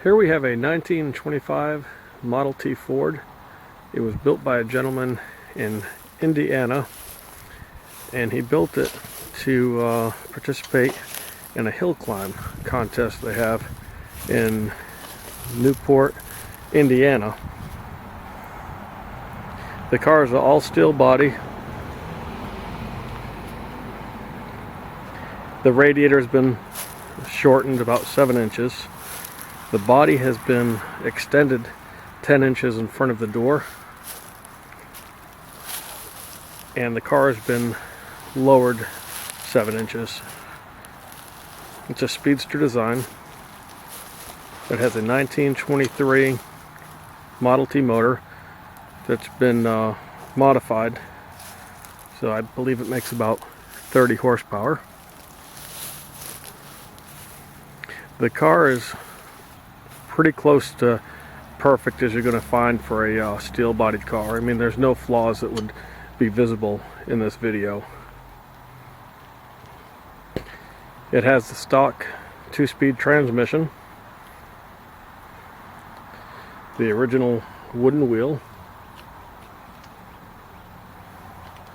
Here we have a 1925 Model T Ford. It was built by a gentleman in Indiana, and he built it to participate in a hill climb contest they have in Newport, Indiana. The car is an all steel body. The radiator has been shortened about 7 inches. The body has been extended 10 inches in front of the door, and the car has been lowered 7 inches. It's a Speedster design. It has a 1923 Model T motor that's been modified, so I believe it makes about 30 horsepower. The car is pretty close to perfect as you're going to find for a steel-bodied car. I mean, there's no flaws that would be visible in this video. It has the stock 2-speed transmission, the original wooden wheel.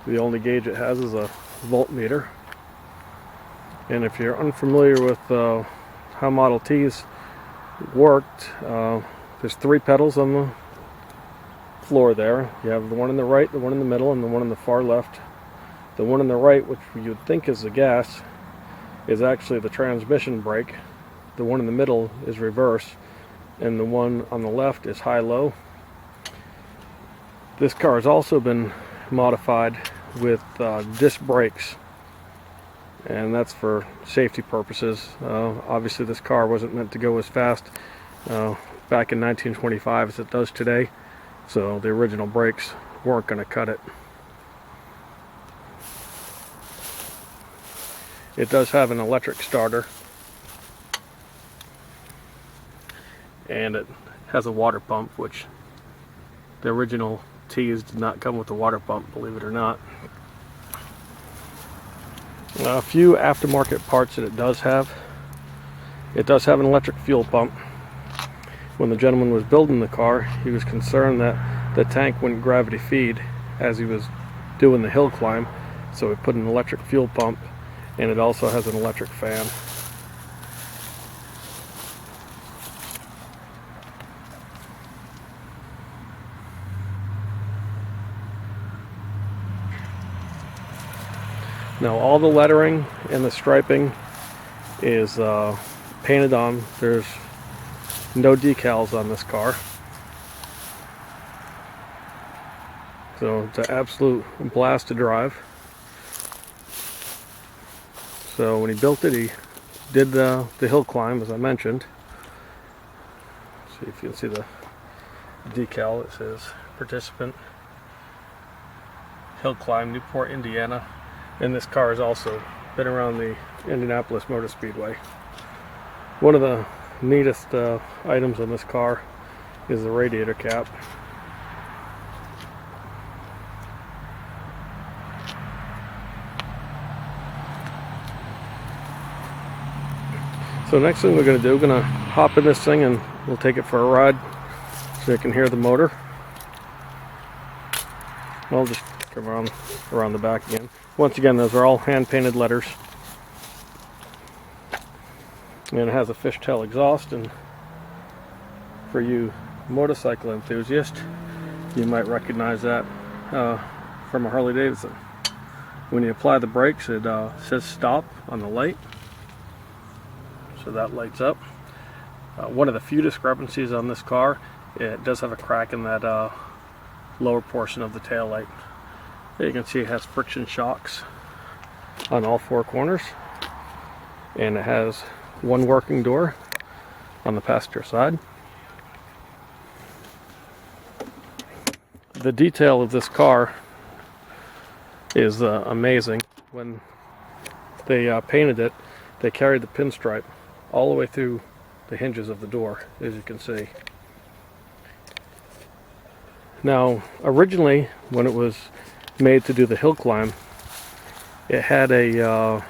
The only gauge it has is a voltmeter. And if you're unfamiliar with how Model Ts worked, there's 3 pedals on the floor there. You have the one on the right, the one in the middle, and the one on the far left. The one on the right, which you'd think is the gas, is actually the transmission brake. The one in the middle is reverse, and the one on the left is high-low. This car has also been modified with disc brakes, and that's for safety purposes. Obviously this car wasn't meant to go as fast back in 1925 as it does today, so the original brakes weren't going to cut it. It does have an electric starter, and it has a water pump, which the original T's did not come with a water pump, believe it or not. A few aftermarket parts that it does have. It does have an electric fuel pump. When the gentleman was building the car, he was concerned that the tank wouldn't gravity feed as he was doing the hill climb, so he put an electric fuel pump, and it also has an electric fan. Now all the lettering and the striping is painted on. There's no decals on this car. So it's an absolute blast to drive. So when he built it, he did the hill climb, as I mentioned. See if you can see the decal. It says participant hill climb, Newport, Indiana. And this car has also been around the Indianapolis Motor Speedway. One of the neatest items on this car is the radiator cap. So next thing we're going to do, we're going to hop in this thing and we'll take it for a ride so you can hear the motor. I'll just come around the back again. Once again, those are all hand-painted letters. And it has a fishtail exhaust, and for you motorcycle enthusiasts, you might recognize that from a Harley Davidson. When you apply the brakes, it says stop on the light, so that lights up. One of the few discrepancies on this car, it does have a crack in that lower portion of the tail light. You can see it has friction shocks on all 4 corners, and it has one working door on the passenger side. The detail of this car is amazing. When they painted it, they carried the pinstripe all the way through the hinges of the door, as you can see. Now, originally, when it was made to do the hill climb, it had a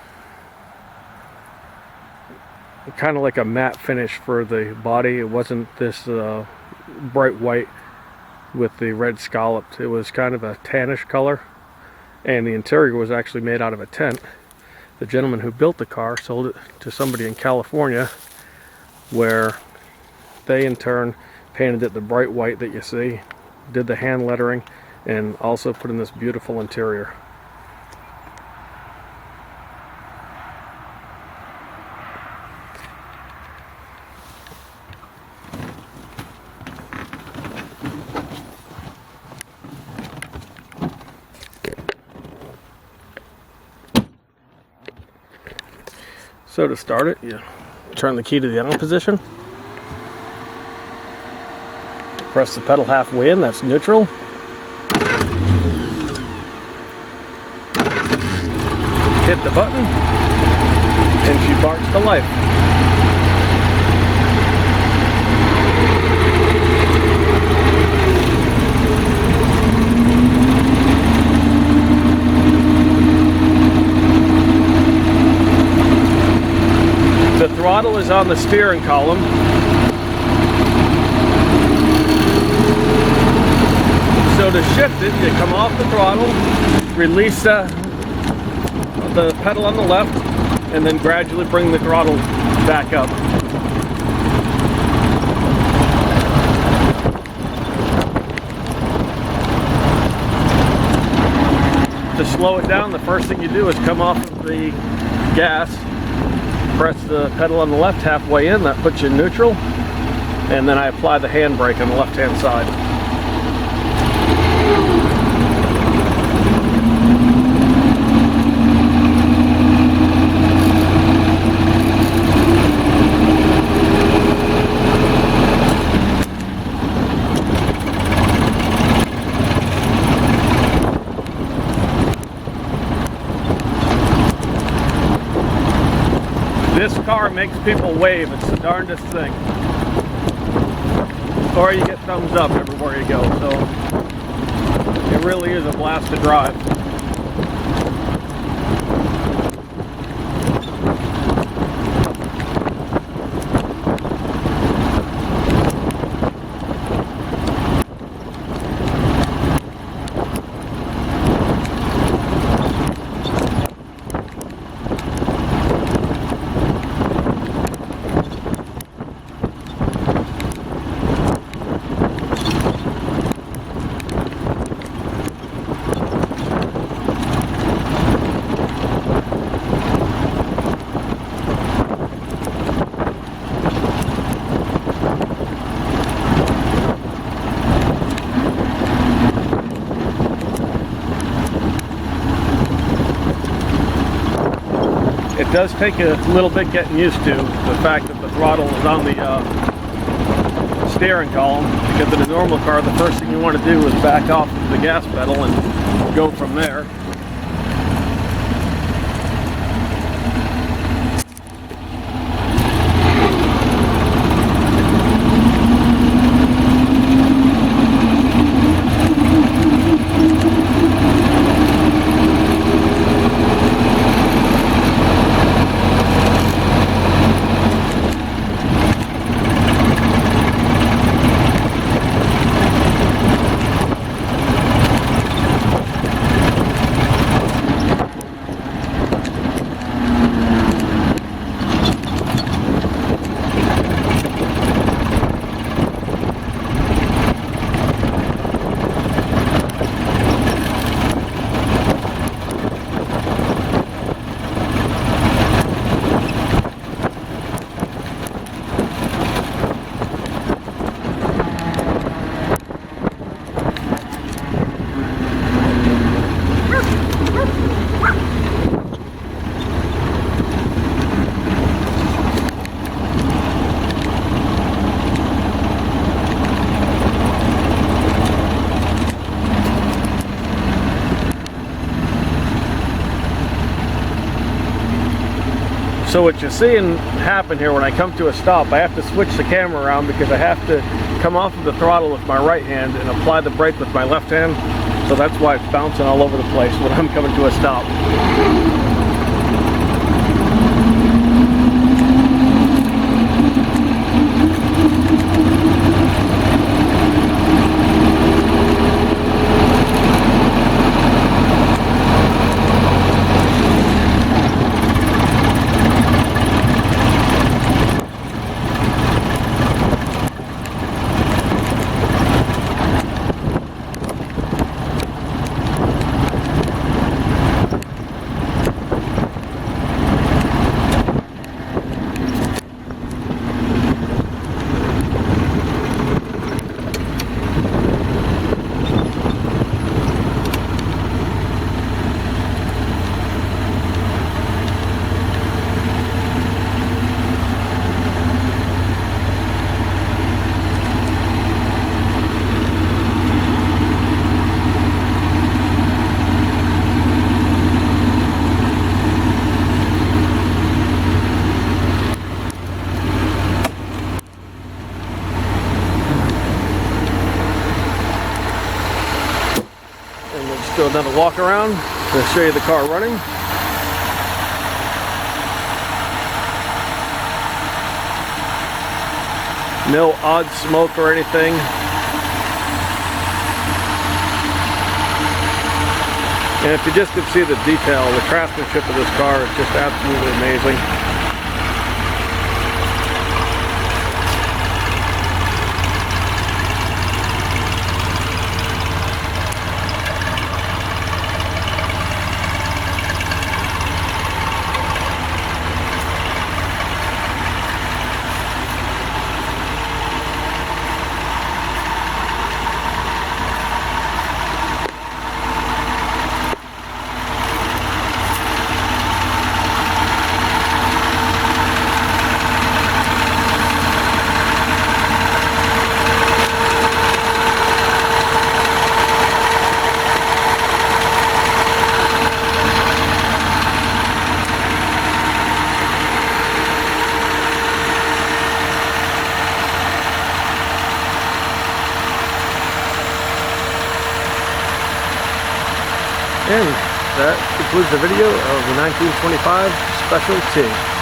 kind of like a matte finish for the body. It wasn't this bright white with the red scalloped. It was kind of a tannish color, and the interior was actually made out of a tent. The gentleman who built the car sold it to somebody in California, where they in turn painted it the bright white that you see, did the hand lettering, and also put in this beautiful interior. So to start it, you turn the key to the on position, press the pedal halfway in, that's neutral. Hit the button, and she barks to life. The throttle is on the steering column. So to shift it, you come off the throttle, release the pedal on the left, and then gradually bring the throttle back up. To slow it down, the first thing you do is come off of the gas, press the pedal on the left halfway in, that puts you in neutral, and then I apply the handbrake on the left hand side. This car makes people wave. It's the darndest thing. Or you get thumbs up everywhere you go. So it really is a blast to drive. It does take a little bit getting used to the fact that the throttle is on the steering column, because in a normal car the first thing you want to do is back off the gas pedal and go from there. So what you're seeing happen here when I come to a stop, I have to switch the camera around because I have to come off of the throttle with my right hand and apply the brake with my left hand. So that's why it's bouncing all over the place when I'm coming to a stop. do another walk around to show you the car running. No odd smoke or anything. And if you just could see the detail, the craftsmanship of this car is just absolutely amazing. And that concludes the video of the 1925 Special T.